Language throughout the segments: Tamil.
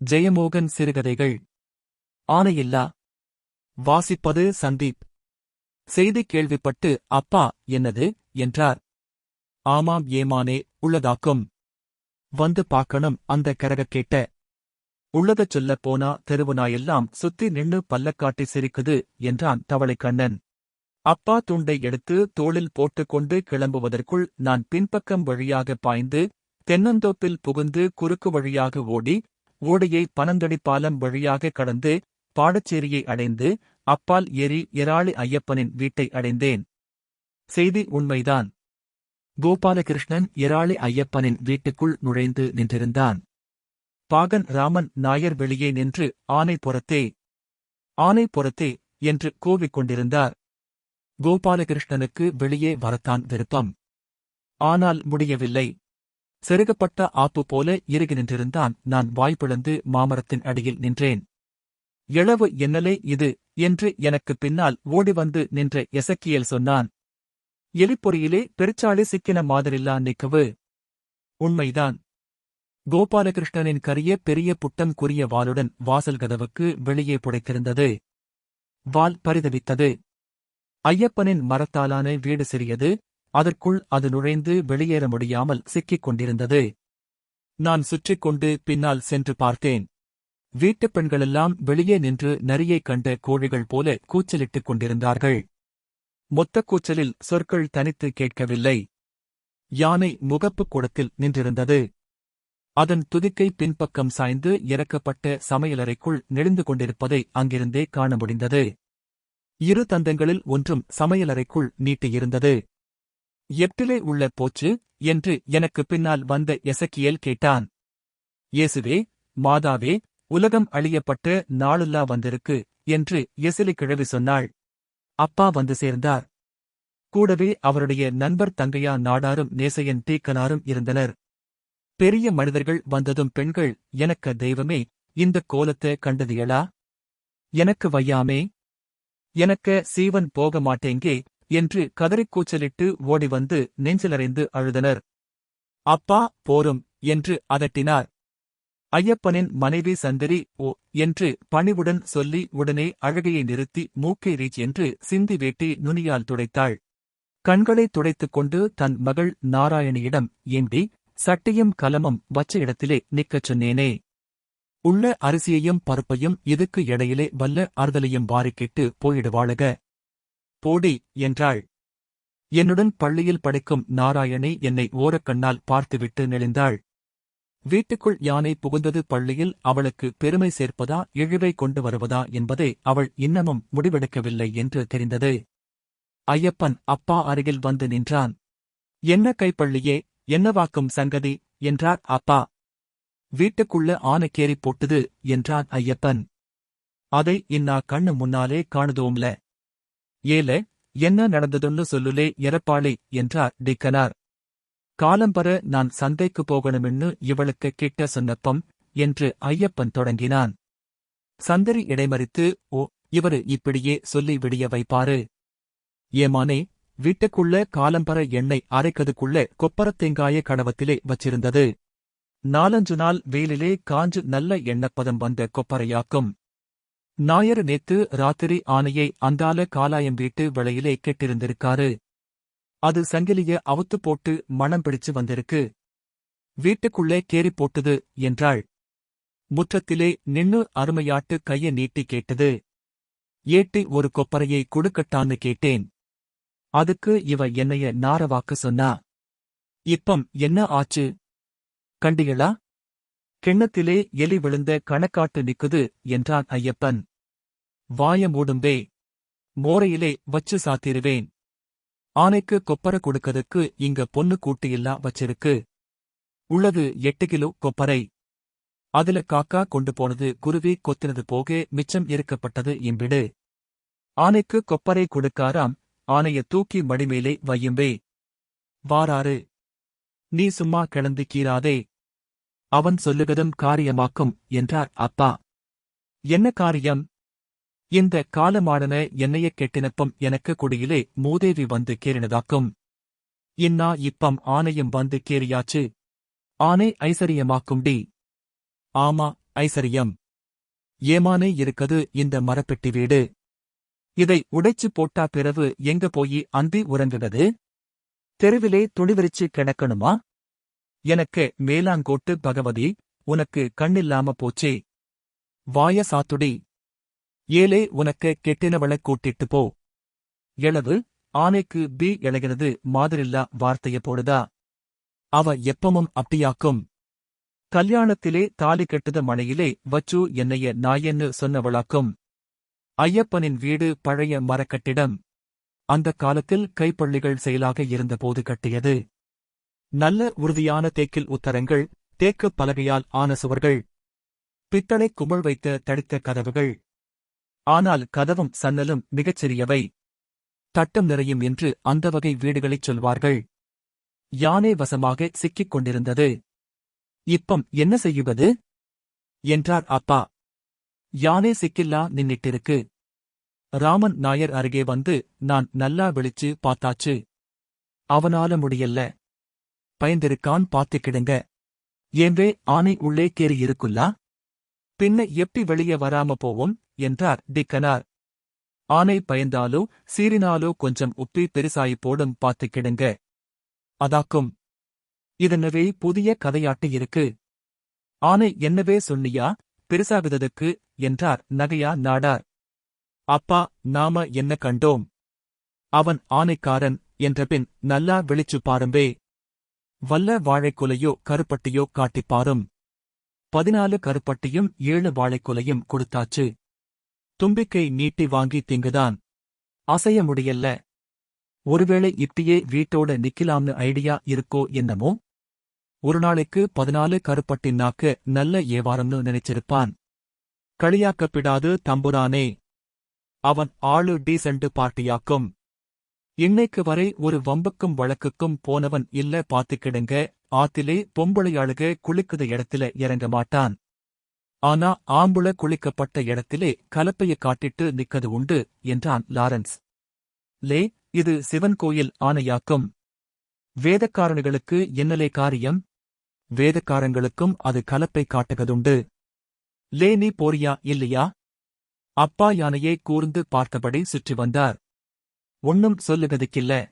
ஜெயமோகன் சிறுகதைகள். ஆனையில்லா. வாசிப்பது சந்தீப். செய்தி கேள்விப்பட்டு அப்பா என்னது என்றார். ஆமாம் ஏமானே, உள்ளதாக்கும். வந்து பார்க்கணும் அந்த கரக கேட்ட. உள்ளதச் சொல்லப் போனா தெருவு நாயெல்லாம் சுத்தி நின்னு பல்லக்காட்டி சிரிக்குது என்றான் தவளைக்கண்ணன். அப்பா துண்டை எடுத்து தோளில் போட்டுக்கொண்டு கிளம்புவதற்குள் நான் பின்பக்கம் வழியாக பாய்ந்து தென்னந்தோப்பில் புகுந்து குறுக்கு வழியாக ஓடி ஓடையை பனந்தடி பாலம் வழியாக கடந்து பாடச்சேரியை அடைந்து அப்பால் ஏறி எராளி ஐயப்பனின் வீட்டை அடைந்தேன். செய்தி உண்மைதான். கோபாலகிருஷ்ணன் எராளி ஐயப்பனின் வீட்டுக்குள் நுழைந்து நின்றிருந்தான். பாகன் ராமன் நாயர் வெளியே நின்று ஆனை புறத்தே, ஆனை புறத்தே என்று கூவிக் கொண்டிருந்தார். கோபாலகிருஷ்ணனுக்கு வெளியே வரத்தான் விருப்பம். ஆனால் முடியவில்லை. செருகப்பட்ட ஆப்பு போல இறுகி நின்றிருந்தான். நான் வாய்ப்பிழந்து மாமரத்தின் அடியில் நின்றேன். எழவு என்னலே இது என்று எனக்குப் பின்னால் ஓடிவந்து நின்ற எசக்கியேல் சொன்னான். எலிப்பொறியிலே பெருச்சாளி சிக்கின மாதிரில்லா நிக்கவு. உண்மைதான். கோபாலகிருஷ்ணனின் கரிய பெரிய புட்டம் குறிய வாளுடன் வாசல் கதவுக்கு வெளியே புடைத்திருந்தது. வால் பரிதவித்தது. ஐயப்பனின் மரத்தாலான வீடு சிறியது. அதற்குள் அது நுழைந்து வெளியேற முடியாமல் சிக்கிக் கொண்டிருந்தது. நான் சுற்றிக் கொண்டு பின்னால் சென்று பார்த்தேன். வீட்டுப் பெண்களெல்லாம் வெளியே நின்று நரியைக் கண்ட கோழிகள் போல கூச்சலிட்டுக் கொண்டிருந்தார்கள். மொத்தக் கூச்சலில் சொற்கள் தனித்து கேட்கவில்லை. யானை முகப்புக் கூடத்தில் நின்றிருந்தது. அதன் துதிக்கை பின்பக்கம் சாய்ந்து இறக்கப்பட்ட சமையலறைக்குள் நெளிந்து கொண்டிருப்பதை அங்கிருந்தே காண முடிந்தது. இரு தந்தங்களில் ஒன்றும் சமையலறைக்குள் நீட்டியிருந்தது. எட்டிலே உள்ள போச்சு என்று எனக்குப் பின்னால் வந்த எசக்கியேல் கேட்டான். இயேசுவே, மாதாவே, உலகம் அழியப்பட்ட நாளுல்லா வந்திருக்கு என்று எசிலி கிழவி சொன்னாள். அப்பா வந்து சேர்ந்தார். கூடவே அவருடைய நண்பர் தங்கையா நாடாரும் நேசையன் தீக்கனாரும் இருந்தனர். பெரிய மனிதர்கள் வந்ததும் பெண்கள், எனக்கு தெய்வமே, இந்தக் கோலத்தை கண்டதியளா? எனக்கு வையாமே, எனக்கு சீவன் போக மாட்டேங்கே என்று கதறிக் கூச்சலிட்டு ஓடிவந்து நெஞ்சிலறைந்து அழுதனர். அப்பா போரும் என்று அதட்டினார். ஐயப்பனின் மனைவி சந்தரி ஓ என்று பணிவுடன் சொல்லி உடனே அழுகையை நிறுத்தி மூக்கை ரீச் என்று சிந்தி வேட்டி நுனியால் துடைத்தாள். கண்களைத் துடைத்துக் கொண்டு தன் மகள் நாராயணியிடம், ஏண்டி, சட்டியும் கலமும் வச்ச இடத்திலே நிக்கச் சொன்னேனே. உள்ள அரிசியையும் பருப்பையும் இதுக்கு இடையிலே வல்ல அறுதலையும் வாரிக்கிட்டு போயிடுவாளுக. போடி என்றாள். என்னுடன் பள்ளியில் படிக்கும் நாராயணி என்னை ஓரக்கண்ணால் பார்த்துவிட்டு நெளிந்தாள். வீட்டுக்குள் யானை புகுந்தது பள்ளியில் அவளுக்கு பெருமை சேர்ப்பதா இழிவை கொண்டு வருவதா என்பதை அவள் இன்னமும் முடிவெடுக்கவில்லை என்று தெரிந்தது. ஐயப்பன் அப்பா அருகில் வந்து நின்றான். என்ன கைப்பள்ளியே, என்னவாக்கும் சங்கதி என்றார் அப்பா. வீட்டுக்குள்ள ஆனைக்கேறிப் போட்டுது என்றான் ஐயப்பன். அதை இன்னா கண்ணு முன்னாலே காணுதோம்ல. ஏல, என்ன நடந்ததுன்னு சொல்லுலே எரப்பாளி என்றார் டிக்கனார். காலம்பர நான் சந்தைக்கு போகணும்னு இவளுக்கு கிட்ட சொன்னப்பம் என்று ஐயப்பன் தொடங்கினான். சந்தரி இடைமறித்து, ஓ, இவரு இப்படியே சொல்லி விடிய வைப்பாரு. ஏமானே, வீட்டுக்குள்ள காலம்பர எண்ணெய் அரைக்கதுக்குள்ள கொப்பரத்தேங்காய கடவத்திலே வச்சிருந்தது. 4 நாள் வெயிலிலே காஞ்சு நல்ல எண்ணப்பதம் வந்த கொப்பரையாக்கும். நாயரு நேத்து ராத்திரி ஆனையை அந்தால காலாயம் வீட்டு விளையிலே கெட்டிருந்திருக்காரு. அது சங்கிலிய அவுத்துப் போட்டு மணம் பிடிச்சு வந்திருக்கு. வீட்டுக்குள்ளே கேறிப் போட்டுது என்றாள். முற்றத்திலே நின்னு அருமையாட்டு கைய நீட்டி கேட்டது. ஏட்டி ஒரு கொப்பரையை குடுக்கட்டான்னு கேட்டேன். அதுக்கு இவ என்னைய நாரவாக்கு சொன்னா. இப்பம் என்ன ஆச்சு கண்டிகளா? கிண்ணத்திலே எலி விழுந்த கணக்காட்டு நிக்குது என்றான் ஐயப்பன். வாய மூடும்பே, மோரையிலே வச்சு சாத்திருவேன். ஆனைக்கு கொப்பர கொடுக்கதுக்கு இங்க பொண்ணு கூட்டியில்லா வச்சிருக்கு. உள்ளது 8 கிலோ கொப்பரை. அதுல காக்கா கொண்டு போனது குருவி கொத்தினது போக மிச்சம் இருக்கப்பட்டது இம்பிடு. ஆனைக்கு கொப்பரை கொடுக்காராம், ஆனைய தூக்கி மடிமேலே வையும்பே. வாராரு. நீ சும்மா கிளந்து கீராதே. அவன் சொல்லுவதும் காரியமாக்கும் என்றார் அப்பா. என்ன காரியம்? இந்த காலமாடன என்னைய கெட்டினப்பம் எனக்கு குடியிலே மூதேவி வந்து கேறினதாக்கும். இன்னா இப்பம் ஆனையும் வந்து கேறியாச்சு. ஆனை ஐசரியமாக்கும்டி. ஆமா, ஐசரியம். ஏமானே இருக்கது இந்த மரப்பெட்டி வீடு. இதை உடைச்சு போட்டா பிறவு எங்க போயி அந்தி உறங்குகிறது? தெருவிலே துணிவிரிச்சு கிடக்கணுமா? எனக்கு மேலாங்கோட்டு பகவதி, உனக்கு கண்ணில்லாம போச்சே. வாய சாத்துடி. ஏலே உனக்கு கெட்டினவளக் கூட்டிட்டு போ. எளவு, ஆனைக்கு பி இழகிறது மாதிரில்லா வார்த்தைய போடுதா? அவ எப்பமும் அப்டியாக்கும். கல்யாணத்திலே தாலி கட்டுத மழையிலே வச்சு என்னைய நாயன்னு சொன்னவளாக்கும். ஐயப்பனின் வீடு பழைய மரக்கட்டிடம். அந்தக் காலத்தில் கைப்பள்ளிகள் செயலாக இருந்தபோது கட்டியது. நல்ல உறுதியான தேக்கில் உத்தரங்கள், தேக்குப் பலகையால் ஆன சுவர்கள், பித்தளை குமிழ் வைத்த தடித்த கதவுகள். ஆனால் கதவும் சன்னலும் மிகச் சிறியவை. தட்டம் நிறையும் என்று அந்த வகை வீடுகளைச் சொல்வார்கள். யானை வசமாக சிக்கிக் கொண்டிருந்தது. இப்பம் என்ன செய்யுவது? என்றார் அப்பா. யானே சிக்கில்லா நின்னிட்டிருக்கு. ராமன் நாயர் அருகே வந்து நான் நல்லா விழிச்சு பார்த்தாச்சு. அவனால முடியல்ல. பயந்திருக்கான் பாத்துக்கிடுங்க. ஏம்பே ஆனை உள்ளே கேறி இருக்குல்லா? பின்ன எப்டி வெளியே வராம போவும்? என்றார் டிக்கனார். ஆனை பயந்தாலோ சீறினாலோ கொஞ்சம் உப்பி பெருசாயி போடும் பாத்துக்கிடுங்க. அதாக்கும். இதென்னவே புதிய கதையாட்டு இருக்கு. ஆனை என்னவே சொன்னியா பெருசாகுததுக்கு? என்றார் நகையா நாடார். அப்பா, நாம என்ன கண்டோம்? அவன் ஆனைக்காரன் என்றபின் நல்லா விழிச்சு பாரும்பே. வல்ல வாழைக்குலையோ கருப்பட்டியோ காட்டிப் பாரும். 14 கருப்பட்டியும் 7 வாழைக்குலையும் கொடுத்தாச்சு. தும்பிக்கை நீட்டி வாங்கி திங்குதான். அசைய முடியல்ல. ஒருவேளை இப்படியே வீட்டோட நிக்கலாம்னு ஐடியா இருக்கோ என்னமோ? ஒரு நாளைக்கு 14 கருப்பட்டின்னாக்க நல்ல ஏவாரம்னு நினைச்சிருப்பான். களியாக்கப்பிடாது தம்புரானே. அவன் ஆளு டீசெண்டு பார்ட்டியாக்கும். இன்னைக்கு வரை ஒரு வம்புக்கும் வழக்குக்கும் போனவன் இல்ல பாத்துக்கிடுங்க. ஆத்திலே பொம்பளையாளுக குளிக்குத இடத்துல இறங்க மாட்டான். ஆனா ஆம்புள குளிக்கப்பட்ட இடத்திலே கலப்பைய காட்டிட்டு நிக்கது உண்டு என்றான் லாரன்ஸ். லே, இது சிவன் கோயில் ஆனையாக்கும். வேதக்காரனுகளுக்கு என்னலே காரியம்? வேதக்காரங்களுக்கும் அது கலப்பை காட்டுகதுண்டு. லே, நீ போறியா இல்லையா? அப்பா யானையை கூர்ந்து பார்த்தபடி சுற்றி வந்தார். ஒண்ணும் சொல்லுகதுக்கில்ல.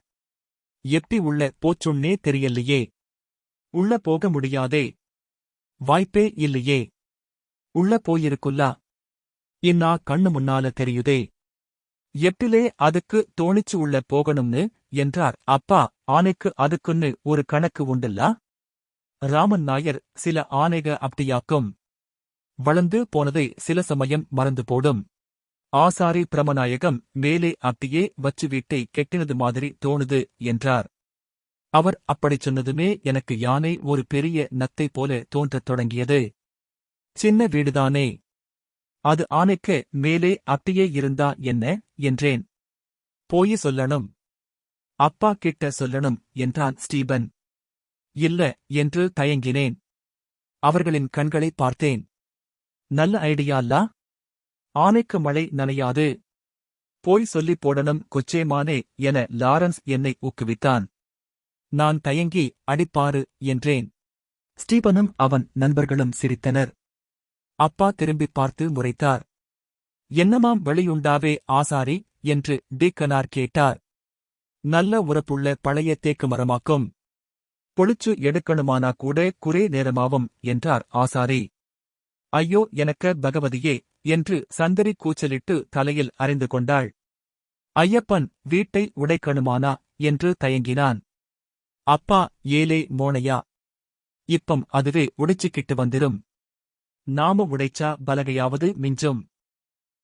எப்டி உள்ள போச்சுன்னே தெரியலையே. உள்ள போக முடியாதே. வாய்ப்பே இல்லையே. உள்ள போயிருக்குல்லா? இன்னா கண்ணு முன்னால தெரியுதே. எப்டிலே அதுக்கு தோணிச்சு உள்ள போகணும்னு? என்றார் அப்பா. ஆனைக்கு அதுக்குன்னு ஒரு கணக்கு உண்டுல்லா? ராமன் நாயர், சில ஆனைக அப்டியாக்கும். வளர்ந்து போனதை சில சமயம் மறந்து போடும். ஆசாரி பிரமநாயகம் மேலே அப்படியே வச்சு வீட்டை கெட்டினது மாதிரி தோணுது என்றார். அவர் அப்படிச் சொன்னதுமே எனக்கு யானை ஒரு பெரிய நத்தை போல தோன்றத் தொடங்கியது. சின்ன வீடுதானே. அது ஆனைக்கு மேலே அப்படியே இருந்தா என்ன? என்றேன். போய் சொல்லணும். அப்பா கிட்ட சொல்லணும் என்றான் ஸ்டீபன். இல்ல என்று தயங்கினேன். அவர்களின் கண்களை பார்த்தேன். நல்ல ஐடியால்லா? ஆனைக்கு மழை நனையாது. போய் சொல்லிப் போடணும் கொச்சேமானே என லாரன்ஸ் என்னை ஊக்குவித்தான். நான் தயங்கி அடிப்பாரு என்றேன். ஸ்டீபனும் அவன் நண்பர்களும் சிரித்தனர். அப்பா திரும்பிப் பார்த்து முறைத்தார். என்னமாம் வெளியுண்டாவே ஆசாரி என்று டீக்கனார் கேட்டார். நல்ல உரப்புள்ள பழைய தேக்கு மரமாக்கும். பொளிச்சு எடுக்கணுமானா கூட குறே நேரமாவும் என்றார் ஆசாரி. ஐயோ எனக்கு பகவதியே என்று சந்தரி கூச்சலிட்டு தலையில் அறைந்து கொண்டாள். ஐயப்பன் வீட்டை உடைக்கணுமானா என்று தயங்கினான். அப்பா, ஏலே மோனையா. இப்பம் அதுவே உடைச்சுக்கிட்டு வந்துரும். நாம உடைச்சா பலகையாவது மிஞ்சும்.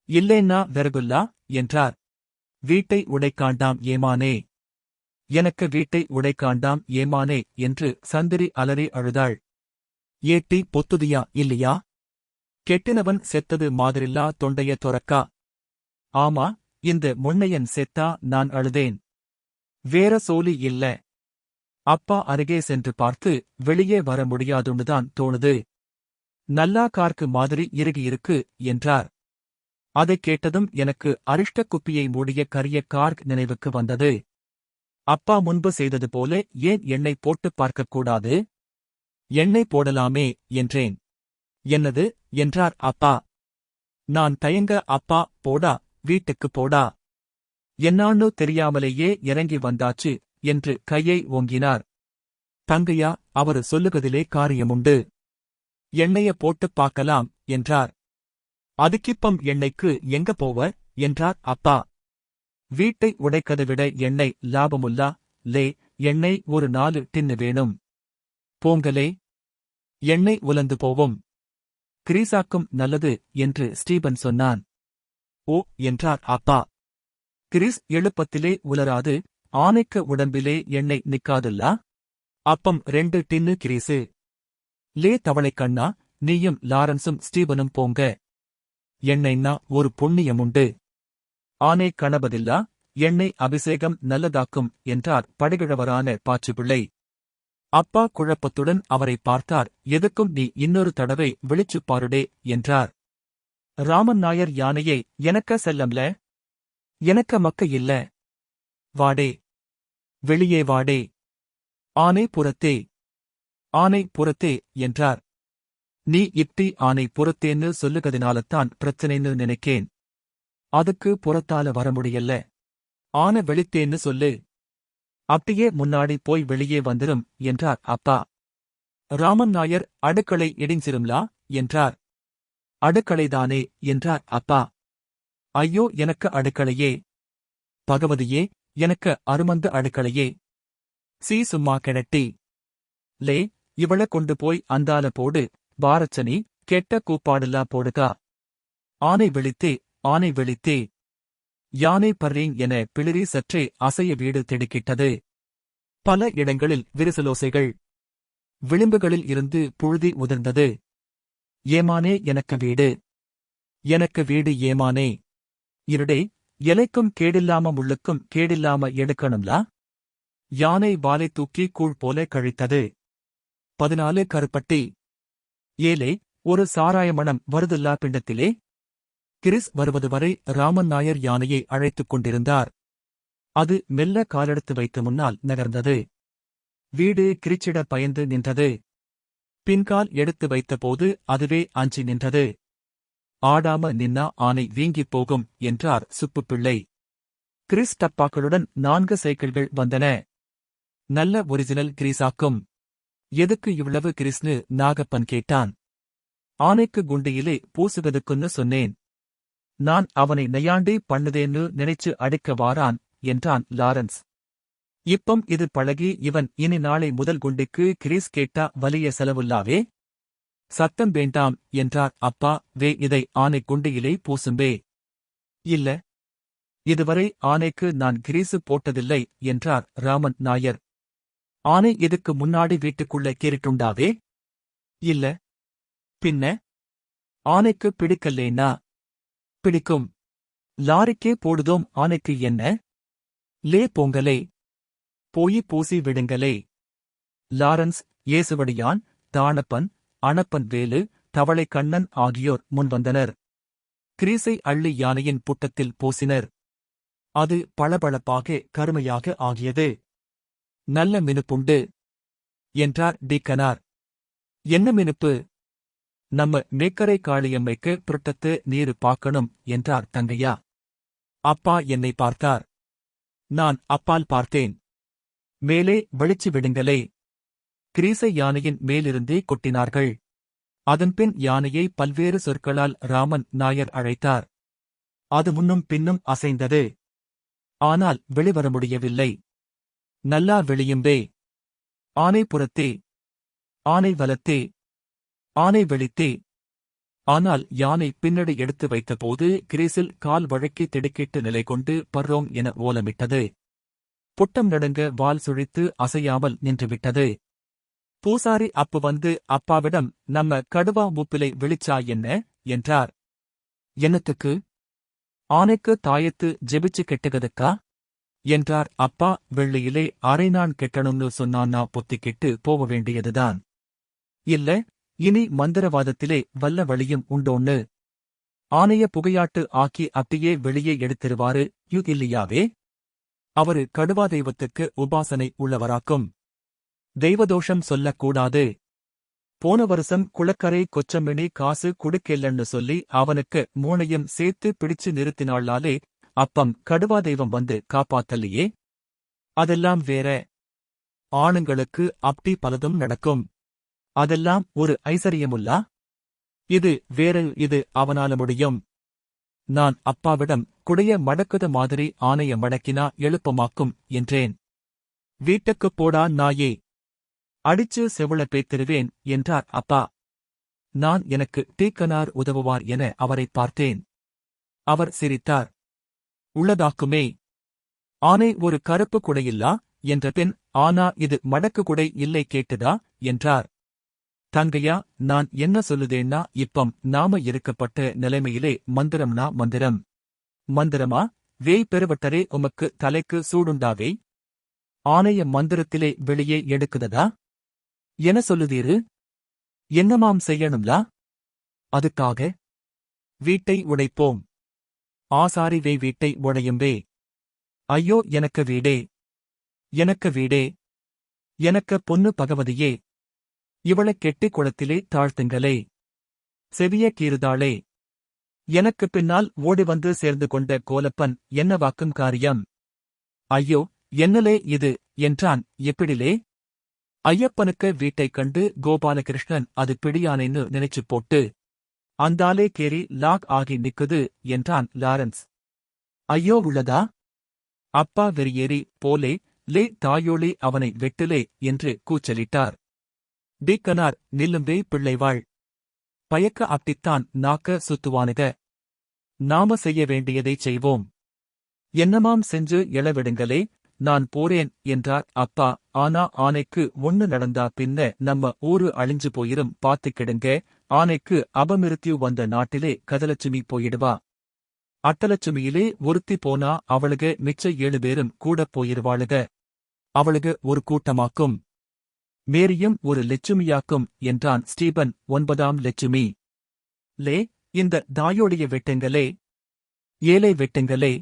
இல்லேன்னா வெறகுல்லா என்றார். வீட்டை உடைக்காண்டாம் ஏமானே. எனக்கு வீட்டை உடைக்காண்டாம் ஏமானே என்று சந்திரி அலறி அழுதாள். ஏட்டி பொத்துதியா இல்லையா? கெட்டினவன் செத்தது மாதிரில்லா தொண்டைய தொரக்கா. ஆமா, இந்த முன்னையன் செத்தா நான் அழுதேன். வேற சோலி இல்ல. அப்பா அருகே சென்று பார்த்து வெளியே வர முடியாதுன்னுதான் தோணுது. நல்லா கார்க்கு மாதிரி இறுகியிருக்கு என்றார். அதைக் கேட்டதும் எனக்கு அரிஷ்ட குப்பியை மூடிய கரிய கார்க் நினைவுக்கு வந்தது. அப்பா முன்பு செய்தது போல ஏன் எண்ணெய் போட்டுப் பார்க்கக்கூடாது? எண்ணெய் போடலாமே என்றேன். என்னது என்றார் அப்பா. நான் தயங்க அப்பா போடா வீட்டுக்கு போடா. என்னான்னு தெரியாமலேயே இறங்கி வந்தாச்சு என்று கையை ஓங்கினார். தங்கையா அவரு சொல்லுகதிலே காரியமுண்டு. எண்ணெய போட்டுப் பார்க்கலாம் என்றார். அதுக்கிப்பம் எண்ணெய்க்கு எங்க போவ என்றார் அப்பா. வீட்டை உடைக்கதை விட எண்ணெய் லாபமுல்லா லே. எண்ணெய் ஒரு 4 டின்னு வேணும். போங்களே. எண்ணெய் உலந்து போவும். கிரீசாக்கும் நல்லது என்று ஸ்டீபன் சொன்னான். ஓ என்றார் அப்பா. கிரீஸ் எழுப்பத்திலே உலராது. ஆனைக்கு உடம்பிலே எண்ணெய் நிக்காதுல்லா. அப்பம் 2 டின்னு கிரீசு. லே தவளைக்கண்ணா நீயும் லாரன்ஸும் ஸ்டீபனும் போங்க. எண்ணெய்னா ஒரு புண்ணியமுண்டு. ஆனை கணபதில்லா. எண்ணெய் அபிஷேகம் நல்லதாக்கும் என்றார் படைகிழவரான பாச்சுப்பிள்ளை. அப்பா குழப்பத்துடன் அவரை பார்த்தார். எதுக்கும் நீ இன்னொரு தடவை விழிச்சுப் பாருடே என்றார். ராமன் நாயர் யானையை எனக்க செல்லம்ல. எனக்க மக்க இல்ல. வாடே. வெளியே வாடே. ஆனை புறத்தே. ஆனை புறத்தே என்றார். நீ இப்டி ஆனை புறத்தேன்னு சொல்லுகதினாலத்தான் பிரச்சனைன்னு நினைக்கேன். அதுக்கு புறத்தால வர முடியல. ஆனை வெளித்தேன்னு சொல்லு. அப்படியே முன்னாடி போய் வெளியே வந்துரும் என்றார் அப்பா. ராமன் நாயர் அடுக்களை இடிஞ்சிரும்லா என்றார். அடுக்களைதானே என்றார் அப்பா. ஐயோ எனக்கு அடுக்களையே. பகவதியே எனக்கு அருமந்த அடுக்களையே. சும்மா கிடட்டி. லே இவள கொண்டு போய் அந்தால போடு. பாரச்சனி கெட்ட கூப்பாடுலா போடுகா. ஆனை வெளித்தே. ஆனை வெளித்தே. யானை பர்றீங் என பிளிரி சற்றே அசைய வீடு திடுக்கிட்டது. பல இடங்களில் விரிசலோசைகள். விளிம்புகளில் இருந்து புழுதி உதிர்ந்தது. ஏமானே எனக்கு வீடு. எனக்கு வீடு ஏமானே. இருடே. எலைக்கும் கேடில்லாம முள்ளுக்கும் கேடில்லாம எடுக்கணும்லா. யானை வாலை தூக்கி கூழ் போல கழித்தது. 14 கருப்பட்டி. ஏலே ஒரு சாராயமணம் வருதுல்லா பிண்டத்திலே. கிரிஸ் வருவது வரை ராமன் நாயர் யானையை அழைத்துக் கொண்டிருந்தார். அது மெல்ல காலெடுத்து வைத்து முன்னால் நகர்ந்தது. வீடு கிரிச்சிட பயந்து நின்றது. பின்கால் எடுத்து வைத்தபோது அதுவே அஞ்சி நின்றது. ஆடாம நின்னா ஆனை வீங்கிப் போகும் என்றார் சுப்புப்பிள்ளை. கிரிஸ் டப்பாக்களுடன் 4 சைக்கிள்கள் வந்தன. நல்ல ஒரிஜினல் கிரீஸாக்கும். எதுக்கு இவ்வளவு கிரிஸ்னு நாகப்பன் கேட்டான். ஆனைக்கு குண்டியிலே பூசுவதுக்குன்னு சொன்னேன். நான் அவனை நையாண்டி பண்ணுதேன்னு நினைச்சு அடிக்க வாரான் என்றான் லாரன்ஸ். இப்பம் இது பழகி இவன் இனி நாளை முதல் குண்டிக்கு கிரீஸ் கேட்டா வலிய செலவுல்லாவே. சத்தம் வேண்டாம் என்றார் அப்பா. இதை ஆனை குண்டியிலே பூசும்பே. இல்ல. இதுவரை ஆனைக்கு நான் கிரீசு போட்டதில்லை என்றார் ராமன் நாயர். ஆனை இதுக்கு முன்னாடி வீட்டுக்குள்ள கேரிட்டுண்டாவே. இல்ல. பின்ன. ஆனைக்கு பிடிக்கல்லேனா. பிடிக்கும். லாரிக்கே போடுதோம் ஆனைக்கு என்ன. லே போங்களே. போயி பூசி விடுங்களே. லாரன்ஸ் ஏசுவடியான் தாணப்பன் அணப்பன் வேலு தவளை கண்ணன் ஆகியோர் முன்வந்தனர். கிரீசை அள்ளி யானையின் புட்டத்தில் பூசினர். அது பளபளப்பாக கருமையாக ஆகியது. நல்ல மினுப்புண்டு என்றார் டீக்கனார். என்ன மினுப்பு. நம்ம மேக்கரை காளியம்மைக்கு புரட்டத்து நீரு பாக்கணும் என்றார் தங்கையா. அப்பா என்னை பார்த்தார். நான் அப்பால் பார்த்தேன். மேலே வழிச்சு விடுங்களே. கிரீசை யானையின் மேலிருந்தே கொட்டினார்கள். அதன்பின் யானையை பல்வேறு சொற்களால் ராமன் நாயர் அழைத்தார். அது முன்னும் பின்னும் அசைந்தது. ஆனால் வெளிவர முடியவில்லை. நல்லா வெளியும்பே. ஆனை புறத்தே. ஆனை வலத்தே. ஆனை வெளித்தே. ஆனால் யானை பின்னடி எடுத்து வைத்தபோது கிரீஸில் கால் வழக்கி திடுக்கிட்டு நிலை கொண்டு பர்ரோம் என ஓலமிட்டது. புட்டம் நடுங்க வால் சுழித்து அசையாமல் நின்றுவிட்டது. பூசாரி அப்பு வந்து அப்பாவிடம் நம்ம கடுவா மூப்பிலை விழிச்சா என்ன என்றார். என்னத்துக்கு. ஆனைக்கு தாயத்து ஜெபிச்சு கெட்டுகதுக்கா என்றார் அப்பா. வெள்ளியிலே அரைநான் கெட்டணும்னு சொன்னான்னா பொத்திக்கிட்டு போக வேண்டியதுதான். இல்ல. இனி மந்திரவாதத்திலே வல்ல வழியும் உண்டோன்னு. ஆனைய புகையாட்டு ஆக்கி அப்படியே வெளியே எடுத்திருவாரு இல்லையாவே. அவரு கடுவா தெய்வத்துக்கு உபாசனை உள்ளவராக்கும். தெய்வதோஷம் சொல்லக்கூடாது. போன வருஷம் குளக்கரை கொச்சமினி காசு குடுக்கெல்லன்னு சொல்லி அவனுக்கு மூணையும் சேர்த்து பிடிச்சு நிறுத்தினாளாலே அப்பம் கடுவா தெய்வம் வந்து காப்பாத்தல்லையே. அதெல்லாம் வேற. ஆணுங்களுக்கு அப்படி பலதும் நடக்கும். அதெல்லாம் ஒரு ஐசரியமுல்லா. இது வேற. இது அவனால முடியும். நான் அப்பாவிடம் குடைய மடக்குத மாதிரி ஆணைய மடக்கினா எழுப்பமாக்கும் என்றேன். வீட்டுக்குப் போடா நாயே, அடிச்சு செவுள பேத்திருவேன் என்றார் அப்பா. நான் எனக்கு டீக்கனார் உதவுவார் என அவரைப் பார்த்தேன். அவர் சிரித்தார். உள்ளதாக்குமே. ஆனை ஒரு கருப்பு குடையில்லா என்ற பின் ஆனா இது மடக்கு குடை இல்லை கேட்டுதா என்றார். தங்கையா, நான் என்ன சொல்லுதேன்னா இப்பம் நாம இருக்கப்பட்ட நிலைமையிலே மந்திரம்னா மந்திரம். மந்திரமா? வேய் பெருவட்டரே, உமக்கு தலைக்கு சூடுண்டாவே? ஆனைய மந்திரத்திலே வெளியே எடுக்குததா? என்ன சொல்லுதீரு? என்னமாம் செய்யணும்லா? அதுக்காக வீட்டை உடைப்போம். ஆசாரி வே வீட்டை உடையும்பே. ஐயோ, எனக்கு வீடே, எனக்கு வீடே, எனக்கு பொன்னு பகவதியே, இவளக் கெட்டிக் குளத்திலே தாழ்த்துங்களே, செவிய கீறுதாளே, எனக்கு பின்னால் ஓடிவந்து சேர்ந்து கொண்ட கோலப்பன் என்னவாக்கும் காரியம்? ஐயோ, என்னலே இது என்றான். எப்பிடிலே? ஐயப்பனுக்கு வீட்டைக் கண்டு கோபாலகிருஷ்ணன் அது பிடியானேன்னு நினைச்சுப் போட்டு அந்தாலே கேரி லாக் ஆகி நிக்குது என்றான் லாரன்ஸ். ஐயோ, உள்ளதா? அப்பா வெறியேறி போலே லே தாயோளி அவனை வெட்டுலே என்று கூச்சலிட்டார். டீக்கனார், நில்லும்பே பிள்ளைவாள், பயக்க அப்படித்தான் நாக்க சுத்துவானுக. நாம செய்ய வேண்டியதைச் செய்வோம். என்னமாம் செஞ்சு எழவிடுங்களே, நான் போறேன் என்றார் அப்பா. ஆனா ஆனைக்கு ஒண்ணு நடந்தா பின்ன நம்ம ஊரு அழிஞ்சு போயிரும் பாத்துக்கிடுங்க. ஆனைக்கு அபமிருத்யு வந்த நாட்டிலே கதலட்சுமி போயிடுவா. அட்டலட்சுமியிலே ஒருத்தி போனா அவளுக மிச்ச 7 பேரும் கூடப் போயிருவாளுக. அவளுக ஒரு கூட்டமாக்கும். மேரியும் ஒரு லட்சுமியாக்கும் என்றான் ஸ்டீபன். 9ஆம் லட்சுமி. லே, இந்த தாயோடைய வெட்டுங்களே, ஏலை வெட்டுங்களே.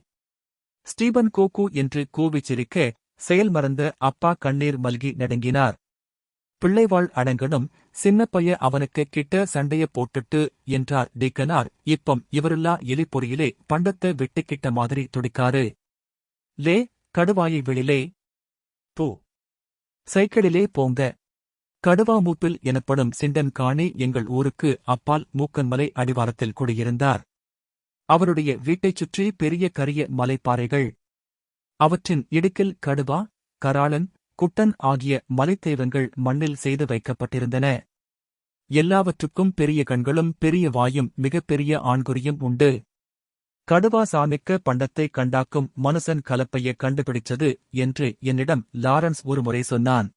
ஸ்டீபன் கோகு என்று கூவிச்சிரிக்க செயல் மறந்த அப்பா கண்ணீர் மல்கி நடுங்கினார். பிள்ளைவாள் அடங்கணும், சின்னப்பைய அவனுக்கு கிட்ட சண்டைய போட்டுட்டு என்றார் டீக்கனார். இப்பம் இவருல்லா எலிப்பொறியிலே பண்டத்த வெட்டிக்கிட்ட மாதிரி துடிக்காரு. லே, கடுவாயை வெளிலே போ. சைக்கிளிலே போங்க. கடுவா மூப்பில் எனப்படும் சிண்டன் காணி எங்கள் ஊருக்கு அப்பால் மூக்கன்மலை அடிவாரத்தில் குடியிருந்தார். அவருடைய வீட்டைச் சுற்றி பெரிய கரிய மலைப்பாறைகள். அவற்றின் இடுக்கில் கடுவா, கராளன், குட்டன் ஆகிய மலைத்தெய்வங்கள் மண்ணில் செய்து வைக்கப்பட்டிருந்தன. எல்லாவற்றுக்கும் பெரிய கண்களும் பெரிய வாயும் மிகப்பெரிய ஆண்குறியும் உண்டு. கடுவா சாமிக்க பண்டத்தை கண்டாக்கும் மனுஷன் கலப்பைய கண்டுபிடிச்சது என்று என்னிடம் லாரன்ஸ் ஒருமுறை சொன்னான்.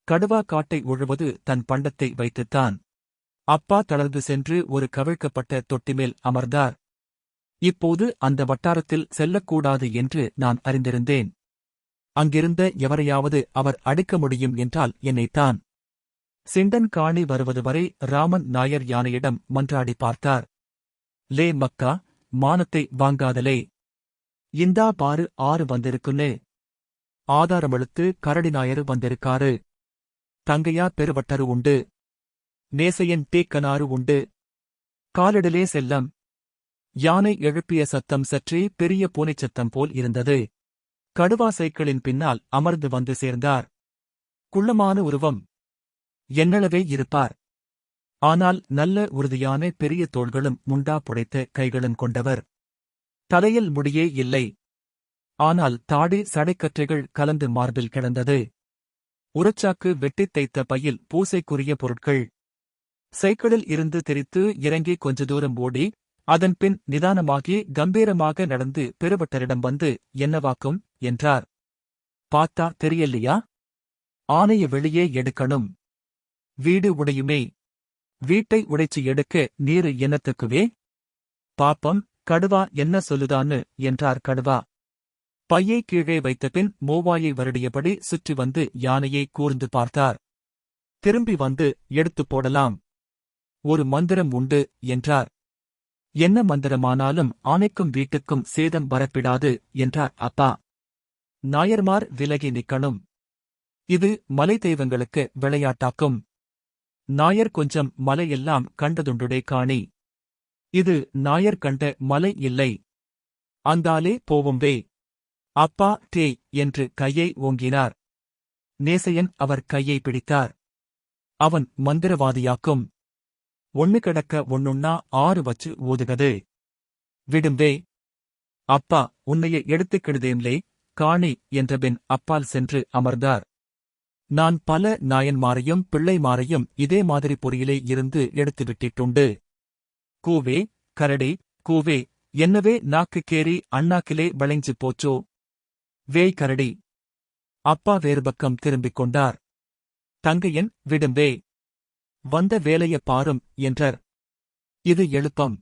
கடுவா காட்டை உழுவது தன் பண்டத்தை வைத்துத்தான். அப்பா தளர்ந்து சென்று ஒரு கவிழ்க்கப்பட்ட தொட்டிமேல் அமர்ந்தார். இப்போது அந்த வட்டாரத்தில் செல்லக்கூடாது என்று நான் அறிந்திருந்தேன். அங்கிருந்த எவரையாவது அவர் அடிக்க முடியும் என்றால் என்னைத்தான். சிண்டன் காணி வருவது வரை ராமன் நாயர் யானையிடம் மன்றாடி பார்த்தார். லே மக்கா, மானத்தை வாங்காதலே, இந்தா பாரு 6 வந்திருக்குன்னு. ஆதாரமெழுத்து கரடி நாயரு வந்திருக்காரு. தங்கையா பெருவட்டரு உண்டு. நேசையன் டீக்கனாரு உண்டு. காலிடலே செல்லம். யானை எழுப்பிய சத்தம் சற்றே பெரிய பூனைச் சத்தம் போல் இருந்தது. கடுவா சைக்கிளின் பின்னால் அமர்ந்து வந்து சேர்ந்தார். குள்ளமான உருவம். என்னளவே இருப்பார். ஆனால் நல்ல உறுதியான பெரிய தோள்களும் முண்டா புடைத்த கைகளும் கொண்டவர். தலையில் முடியே இல்லை. ஆனால் தாடி சடைக்கற்றைகள் கலந்து மார்பில் கிடந்தது. உரச்சாக்கு வெட்டித் தைத்த பையில் பூசைக்குரிய பொருட்கள். சைக்கிளில் இருந்து தெரித்து இறங்கி கொஞ்ச தூரம் ஓடி அதன்பின் நிதானமாகி கம்பீரமாக நடந்து பெருவட்டரிடம் வந்து என்னவாக்கும் என்றார். பார்த்தா தெரியலையா? ஆனைய வெளியே எடுக்கணும். வீடு உடையுமே. வீட்டை உடைச்சு எடுக்க நீரு என்னத்துக்குவே? பாப்பம், கடுவா என்ன சொல்லுதான்னு என்றார் கடுவா. பையை கீழே வைத்தபின் மோவாயை வருடியபடி சுற்றி வந்து யானையை கூர்ந்து பார்த்தார். திரும்பி வந்து எடுத்துப் போடலாம். ஒரு மந்திரம் உண்டு என்றார். என்ன மந்திரமானாலும் ஆனைக்கும் வீட்டுக்கும் சேதம் வரப்பிடாது என்றார் அப்பா. நாயர்மார் விலகி நிக்கணும். இது மலை தெய்வங்களுக்கு விளையாட்டாக்கும். நாயர் கொஞ்சம் மலையெல்லாம் கண்டதுண்டுடே காணி. இது நாயர் கண்ட மலை இல்லை. அந்தாலே போவும்பே. அப்பா டே என்று கையை ஓங்கினார். நேசையன் அவர் கையை பிடித்தார். அவன் மந்திரவாதியாக்கும். ஒண்ணு கிடக்க ஒண்ணுன்னா 6 வச்சு ஊதுகது. விடும்பே. அப்பா உன்னைய எடுத்துக்கிடுதேம்லே காணி என்றபின் அப்பால் சென்று அமர்ந்தார். நான் பல நாயன்மாரையும் பிள்ளைமாரையும் இதே மாதிரி பொறியிலே இருந்து எடுத்துவிட்டிட்டுண்டு. கூவே கரடி கூவே என்னவே நாக்குக்கேறி அண்ணாக்கிலே வளைஞ்சு போச்சோ. வேய் கரடி. அப்பா வேறு பக்கம் திரும்பிக் கொண்டார். தங்கையன் விடும்பே. வந்த வேலைய பாரும் என்றார். இது எழுப்பம்.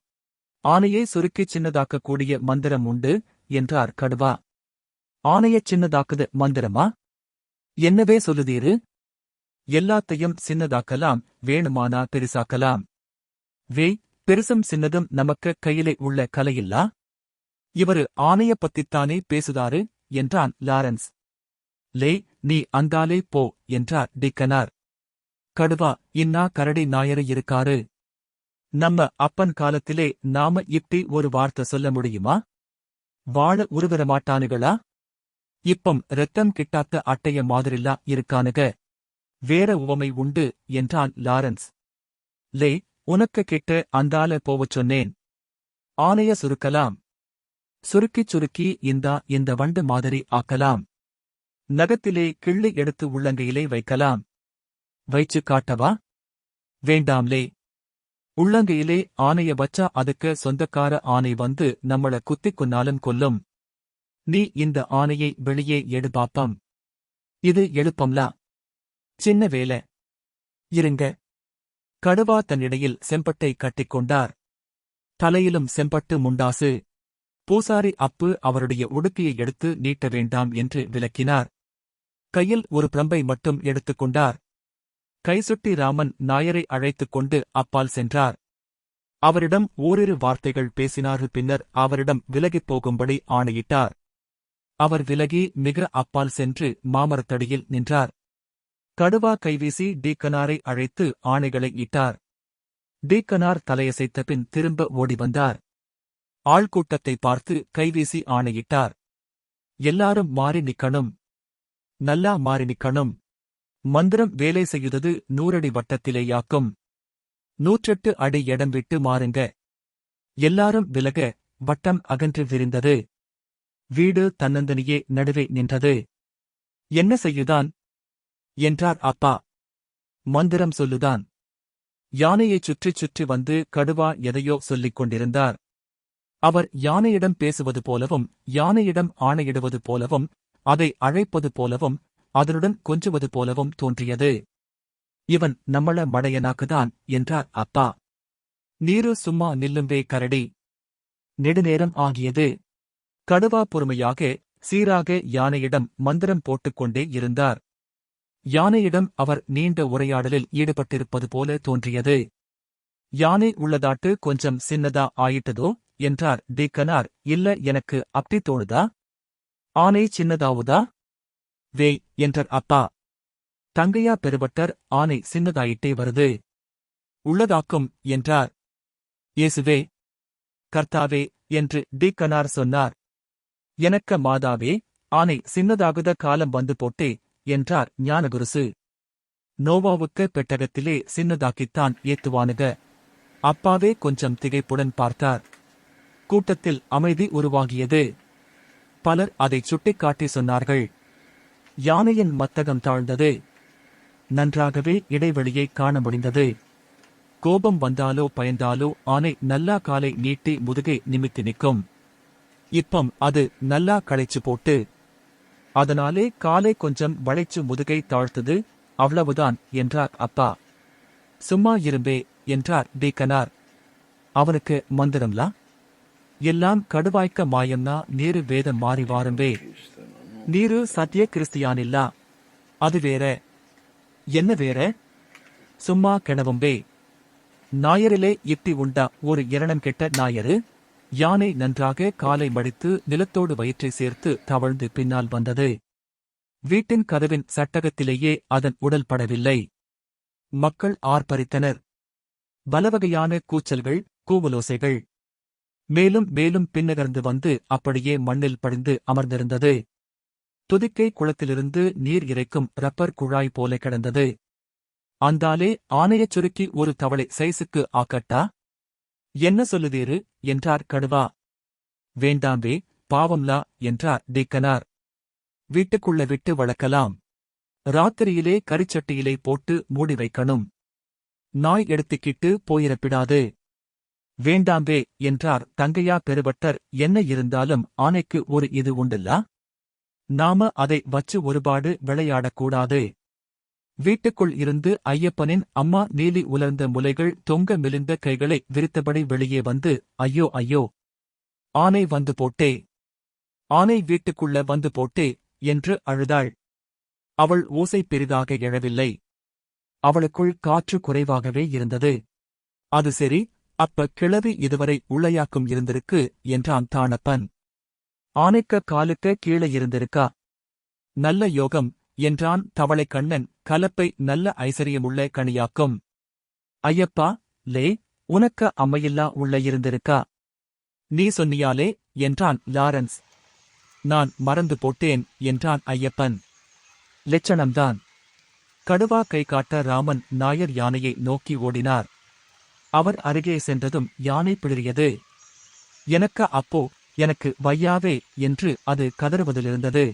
ஆனையை சுருக்கிச் சின்னதாக்கக்கூடிய மந்திரம் உண்டு என்றார் கடுவா. ஆனையச் சின்னதாக்குது மந்திரமா? என்னவே சொல்லுதீரு? எல்லாத்தையும் சின்னதாக்கலாம், வேணுமானா பெருசாக்கலாம். வேய் பெருசும் சின்னதும் நமக்கு கையிலே உள்ள கலையில்லா? இவரு ஆனைய பத்தித்தானே பேசுதாரு என்றான் லாரன்ஸ். லே நீ அந்தாலே போ என்றார் டிக்கனார். கடுவா இன்னா கரடி நாயரு இருக்காரு. நம்ம அப்பன் காலத்திலே நாம இப்படி ஒரு வார்த்தை சொல்ல முடியுமா? வாழ உருவரமாட்டானுகளா? இப்பம் இரத்தம் கிட்டாத்த அட்டைய மாதிரில்லா இருக்கானுக. வேற உவமை உண்டு என்றான் லாரன்ஸ். லே உனக்கு கிட்ட அந்தால போவச் சொன்னேன். ஆனைய சுருக்கலாம். சுருக்கிச் சுருக்கி இந்த வண்டு மாதிரி ஆக்கலாம். நகத்திலே கிள்ளி எடுத்து உள்ளங்கையிலே வைக்கலாம். வைச்சு காட்டவா? வேண்டாம்லே. உள்ளங்கையிலே ஆனைய வச்சா அதுக்கு சொந்தக்கார ஆனை வந்து நம்மள குத்திக் கொன்னாலும் கொல்லும். நீ இந்த ஆனையை வெளியே எடு பாப்பம். இது எழுப்பம்லா. சின்ன வேலை. இருங்க. கடுவா தன்னிடையில் செம்பட்டை கட்டிக்கொண்டார். தலையிலும் செம்பட்டு முண்டாசு. பூசாரி அப்பு அவருடைய உடுக்கையை எடுத்து நீட்ட வேண்டாம் என்று விலக்கினார். கையில் ஒரு பிரம்பை மட்டும் எடுத்துக்கொண்டார். கைசுட்டி ராமன் நாயரை அழைத்துக் கொண்டு அப்பால் சென்றார். அவரிடம் ஓரிரு வார்த்தைகள் பேசினார். பின்னர் அவரிடம் விலகிப் போகும்படி ஆணையிட்டார். அவர் விலகி மிக அப்பால் சென்று மாமரத்தடியில் நின்றார். கடுவா கைவீசி டீக்கனாரை அழைத்து ஆணைகளை இட்டார். டீக்கனார் தலையசைத்த பின் திரும்ப ஓடி வந்தார். ஆள்கூட்டத்தை பார்த்து கைவீசி ஆணையிட்டார். எல்லாரும் மாறி நிக்கணும். நல்லா மாறி நிக்கணும். மந்திரம் வேலை செய்யுதது 100 அடி வட்டத்திலேயாக்கும். 108 அடி இடம் விட்டு மாறுங்க. எல்லாரும் விலக. வட்டம் அகன்று விரிந்தது. வீடு தன்னந்தனியே நடுவே நின்றது. என்ன செய்யுதான்? என்றார் அப்பா. மந்திரம் சொல்லுதான். யானையைச் சுற்றிச் சுற்றி வந்து கடுவா எதையோ சொல்லிக் கொண்டிருந்தார். அவர் யானையிடம் பேசுவது போலவும், யானையிடம் ஆணையிடுவது போலவும், அதை அழைப்பது போலவும், அதனுடன் கொஞ்சுவது போலவும் தோன்றியது. இவன் நம்மள மடையனாக்குதான் என்றார் அப்பா. நீரு சும்மா நில்லும்பே கரடி. நெடுநேரம் ஆகியது. கடுவா பொறுமையாக சீராக யானையிடம் மந்திரம் போட்டுக்கொண்டே இருந்தார். யானையிடம் அவர் நீண்ட உரையாடலில் ஈடுபட்டிருப்பது போல தோன்றியது. யானை உள்ளதாட்டு கொஞ்சம் சின்னதா ஆயிட்டதோ என்றார் டீக்கனார். இல்ல எனக்கு அப்படி தோணுதா? ஆனை சின்னதாவுதா? வேய் என்றார் அப்பா. தங்கையா பெருவட்டர் ஆனை சின்னதாயிட்டே வருது. உள்ளதாக்கும் என்றார். இயேசுவே கர்த்தாவே என்று டீக்கனார் சொன்னார். எனக்க மாதாவே ஆனை சின்னதாகுத காலம் வந்து போட்டே என்றார் ஞானகுருசு. நோவாவுக்கு பெட்டகத்திலே சின்னதாக்கித்தான் ஏத்துவானுக. அப்பாவே கொஞ்சம் திகைப்புடன் பார்த்தார். கூட்டத்தில் அமைதி உருவாகியது. பலர் அதைச் சுட்டிக்காட்டி சொன்னார்கள். யானையின் மத்தகம் தாழ்ந்தது. நன்றாகவே இடைவெளியை காண முடிந்தது. கோபம் வந்தாலோ பயந்தாலோ ஆனை நல்லா காலை நீட்டி முதுகை நிமித்தி நிற்கும். இப்பம் அது நல்லா களைச்சு போட்டு. அதனாலே காலை கொஞ்சம் வளைச்சு முதுகை தாழ்த்தது, அவ்வளவுதான் என்றார் அப்பா. சும்மா இரும்பே என்றார் டீக்கனார். அவனுக்கு மந்திரம்லா? எல்லாம் கடுவாய்க்க மாயம்னா நீரு வேதம் மாறி வாரும்பே. நீரு சத்திய கிறிஸ்தியானில்லா. அது வேற. என்ன வேற? சும்மா கிணவும்பே. நாயரிலே இப்படி உண்டா ஒரு இரணம் கெட்ட நாயரு? யானை நன்றாக காலை மடித்து நிலத்தோடு வயிற்றை சேர்த்து தவழ்ந்து பின்னால் வந்தது. வீட்டின் கதவின் சட்டகத்திலேயே அதன் உடல் படவில்லை. மக்கள் ஆர்ப்பரித்தனர். பலவகையான கூச்சல்கள், கூவலோசைகள். மேலும் மேலும் பின்னகர்ந்து வந்து அப்படியே மண்ணில் படிந்து அமர்ந்திருந்தது. துதிக்கை குளத்திலிருந்து நீர் இறைக்கும் ரப்பர் குழாய் போல கிடந்தது. அந்தாலே ஆனையச் சுருக்கி ஒரு தவளை சைஸுக்கு ஆக்கட்டா? என்ன சொல்லுதீரு? என்றார் கடுவா. வேண்டாம்பே, பாவம்லா என்றார் டீக்கனார். வீட்டுக்குள்ள விட்டு வளர்க்கலாம். ராத்திரியிலே கரிச்சட்டியிலே போட்டு மூடி வைக்கணும். நாய் எடுத்துக்கிட்டு போயிரப்பிடாது. வேண்டாம்பே என்றார் தங்கையா பெருவட்டர். என்ன இருந்தாலும் ஆனைக்கு ஒரு இது உண்டுல்லா? நாம அதை வச்சு ஒருபாடு விளையாடக்கூடாது. வீட்டுக்குள் இருந்து ஐயப்பனின் அம்மா நீலி உலர்ந்த முலைகள் தொங்க மெலிந்த கைகளை விரித்தபடி வெளியே வந்து, ஐயோ ஐயோ, ஆனை வந்து போட்டே, ஆனை வீட்டுக்குள்ள வந்து போட்டே என்று அழுதாள். அவள் ஓசை பெரிதாக எழவில்லை. அவளுக்குள் காற்று குறைவாகவே இருந்தது. அது சரி, அப்ப கிழவி இதுவரை உள்ளையாக்கும் இருந்திருக்கு என்றான் தானப்பன். ஆனைக்க காலுக்க கீழே இருந்திருக்கா? நல்ல யோகம் என்றான் தவளைக்கண்ணன். கலப்பை நல்ல ஐசரியமுள்ள கனியாக்கும். ஐயப்பா, லே, உனக்க அம்மையில்லா உள்ள இருந்திருக்கா? நீ சொன்னியாலே என்றான் லாரன்ஸ். நான் மறந்து போட்டேன் என்றான் ஐயப்பன். லட்சணம்தான். கடுவா கை காட்ட ராமன் நாயர் யானையை நோக்கி ஓடினார். அவர் அருகே சென்றதும் யானை பிளிரியது. எனக்க அப்போ, எனக்கு வையாவே என்று அது கதறுவதிலிருந்தது.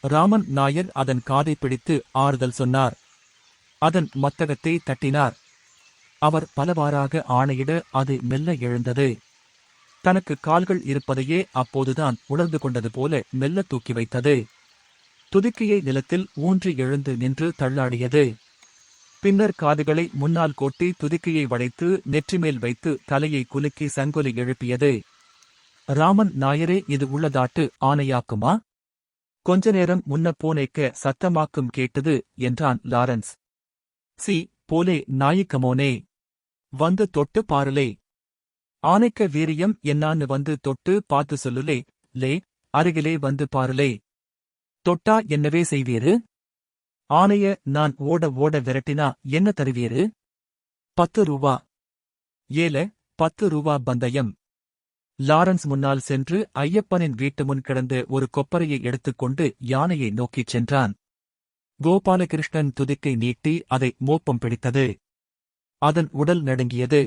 ராமன் நாயர் அதன் காதை பிடித்து ஆறுதல் சொன்னார். அதன் மத்தகத்தை தட்டினார். அவர் பலவாறாக ஆணையிட அது மெல்ல எழுந்தது. தனக்கு கால்கள் இருப்பதையே அப்போதுதான் உணர்ந்து கொண்டது போல மெல்ல தூக்கி வைத்தது. துதிக்கையை நிலத்தில் ஊன்றி எழுந்து நின்று தள்ளாடியது. பின்னர் காதுகளை முன்னால் கோட்டி துதிக்கையை வளைத்து நெற்றிமேல் வைத்து தலையை குலுக்கி சங்கொலி எழுப்பியது. ராமன் நாயரே, இது உள்ளதாட்டு ஆனையாக்குமா? கொஞ்ச நேரம் முன்ன பூனைக்க சத்தமாக்கும் கேட்டது என்றான் லாரன்ஸ். சி போலே நாயிக்கமோனே, வந்து தொட்டு பாருலே. ஆனைக்க வீரியம் என்னான்னு வந்து தொட்டு பார்த்து சொல்லுலே. லே, அருகிலே வந்து பாருலே. தொட்டா என்னவே செய்வீரு? ஆனைய நான் ஓட ஓட விரட்டினா என்ன தருவீரு? 10 ரூபா. ஏல, 10 ரூபா பந்தயம். லாரன்ஸ் முன்னால் சென்று ஐயப்பனின் வீட்டு முன் கிடந்த ஒரு கொப்பரையை எடுத்துக்கொண்டு யானையை நோக்கிச் சென்றான். கோபாலகிருஷ்ணன் துதிக்கை நீட்டி அதை மோப்பம் பிடித்தது. அதன் உடல் நடுங்கியது.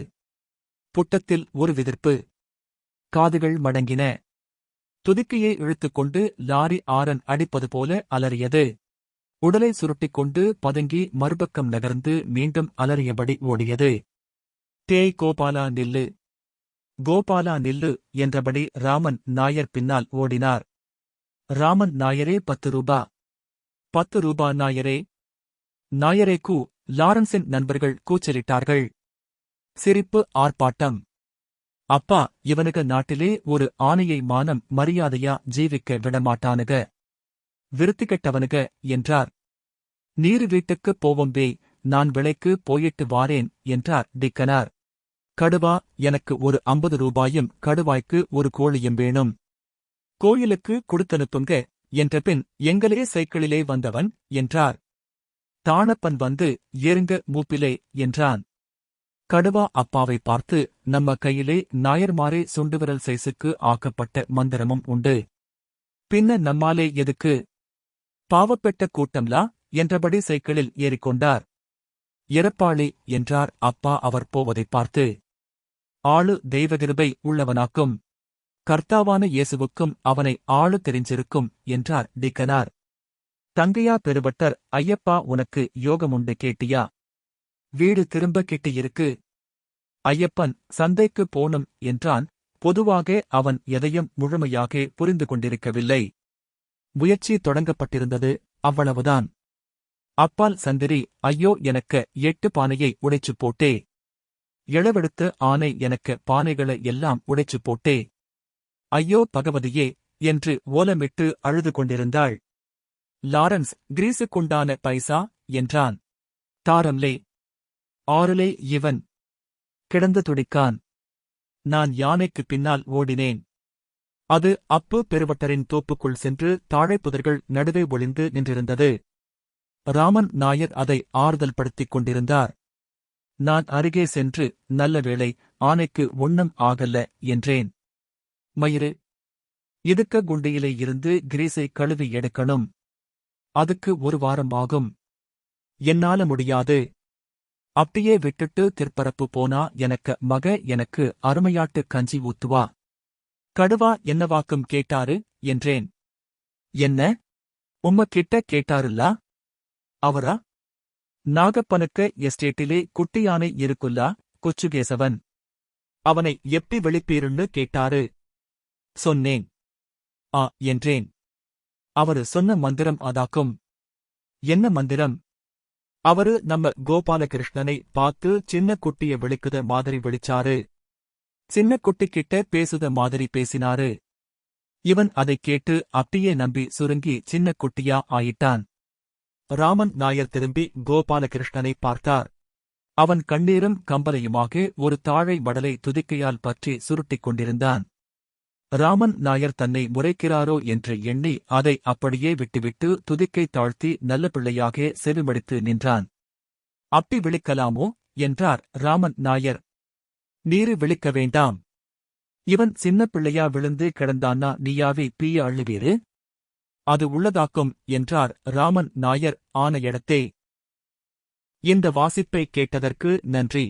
புட்டத்தில் ஒரு விதிர்ப்பு. காதுகள் மடங்கின. துதிக்கையை இழுத்துக்கொண்டு லாரி ஆரன் அடிப்பது போல அலறியது. உடலை சுருட்டிக்கொண்டு பதுங்கி மறுபக்கம் நகர்ந்து மீண்டும் அலறியபடி ஓடியது. டேய் கோபாலா நில்லு, கோபாலா நில்லு என்றபடி ராமன் நாயர் பின்னால் ஓடினார். ராமன் நாயரே, 10 ரூபா. 10 ரூபா நாயரே. நாயரே கூ. லாரன்ஸின் நண்பர்கள் கூச்சலிட்டார்கள். சிரிப்பு, ஆர்ப்பாட்டம். அப்பா, இவனுக நாட்டிலே ஒரு ஆனையை மானம் மரியாதையா ஜீவிக்க விடமாட்டானுக. விருத்திகெட்டவனுக என்றார். நீரு வீட்டுக்குப் போவோம்பே, நான் விலைக்கு போயிட்டு வாரேன் என்றார் டிக்கனார். கடுவா, எனக்கு ஒரு 50 ரூபாயும் கடுவாய்க்கு ஒரு கோழியும் வேணும். கோயிலுக்கு கொடுத்தனுப்புங்க என்றபின் எங்களே சைக்கிளிலே வந்தவன் என்றார். தானப்பன் வந்து ஏறுங்க மூப்பிலே என்றான். கடுவா அப்பாவை பார்த்து, நம்ம கையிலே நாயர்மாரே சுண்டுவிரல் சைஸுக்கு ஆக்கப்பட்ட மந்திரமும் உண்டு. பின்ன நம்மாலே எதுக்கு? பாவப்பெட்ட கூட்டம்லா என்றபடி சைக்கிளில் ஏறிக்கொண்டார். இறப்பாளி என்றார் அப்பா அவர் போவதைப் பார்த்து. ஆளு தெய்வகிருபை உள்ளவனாக்கும். கர்த்தாவான இயேசுவுக்கும் அவனை ஆளு தெரிஞ்சிருக்கும் என்றார் டிக்கனார். தங்கையா பெருவட்டர், ஐயப்பா, உனக்கு யோகமுண்டு கேட்டியா? வீடு திரும்ப கிட்டியிருக்கு. ஐயப்பன் சந்தைக்கு போனும் என்றான். பொதுவாக அவன் எதையும் முழுமையாக புரிந்து கொண்டிருக்கவில்லை. முயற்சி தொடங்கப்பட்டிருந்தது, அவ்வளவுதான். அப்பால் சந்திரி, ஐயோ, எனக்கு 8 பானையை உடைச்சுப் போட்டே. இளவெடுத்த ஆனை எனக்கு பானைகளை எல்லாம் உடைச்சுப் போட்டே. ஐயோ பகவதியே என்று ஓலமிட்டு அழுது கொண்டிருந்தாள். லாரன்ஸ், கிரீஸுக்குண்டான பைசா என்றான். தாரம்லே. 6லே இவன் கிடந்து துடிக்கான். நான் யானைக்குப் பின்னால் ஓடினேன். அது அப்பு பெருவட்டரின் தோப்புக்குள் சென்று தாழைப்புதர்கள் நடுவே ஒளிந்து நின்றிருந்தது. ராமன் நாயர் அதை ஆறுதல் படுத்திக் கொண்டிருந்தார். நான் அருகே சென்று, நல்ல வேளை, ஆனைக்கு ஒண்ணும் ஆகல்ல என்றேன். மயிறு, இதுக்க குண்டியிலே இருந்து கிரீஸை கழுவி எடுக்கணும். அதுக்கு 1 வாரம் ஆகும். என்னால முடியாது. அப்படியே விட்டுட்டு திற்பரப்பு போனா எனக்கு அருமையாட்டு கஞ்சி ஊத்துவா. கடுவா என்னவாக்கும் கேட்டாரு என்றேன். என்ன? உம்மகிட்ட கேட்டாருல்லா? அவரா? நாகப்பனுக்க எஸ்டேட்டிலே குட்டி யானை இருக்குல்லா, கொச்சுகேசவன். அவனை எப்படி வெளிப்பீருன்னு கேட்டாரு. சொன்னேன். ஆ என்றேன். அவரு சொன்ன மந்திரம் அதாக்கும். என்ன மந்திரம்? அவரு நம்ம கோபாலகிருஷ்ணனை பார்த்து சின்ன குட்டிய விழிக்குத மாதிரி விழிச்சாரு. சின்ன குட்டிக்கிட்ட பேசுத மாதிரி பேசினாரு. இவன் அதைக் கேட்டு அப்படியே நம்பி சுருங்கி சின்ன குட்டியா ஆயிட்டான். ராமன் நாயர் திரும்பி கோபாலகிருஷ்ணனை பார்த்தார். அவன் கண்ணீரும் கம்பலையுமாக ஒரு தாழை மடலை துதிக்கையால் பற்றி சுருட்டிக் கொண்டிருந்தான். ராமன் நாயர் தன்னை முறைக்கிறாரோ என்று எண்ணி அதை அப்படியே விட்டுவிட்டு துதிக்கை தாழ்த்தி நல்ல பிள்ளையாக செவிமடித்து நின்றான். அப்படி விழிக்கலாமோ என்றார் ராமன் நாயர். நீரு விழிக்க வேண்டாம். இவன் சின்ன பிள்ளையா விழுந்து கிடந்தான்னா நீயாவே பீய அழுவீரு? அது உள்ளதாக்கும் என்றார் ராமன் நாயர் ஆன இடத்தே. இந்த வாசிப்பை கேட்டதற்கு நன்றி.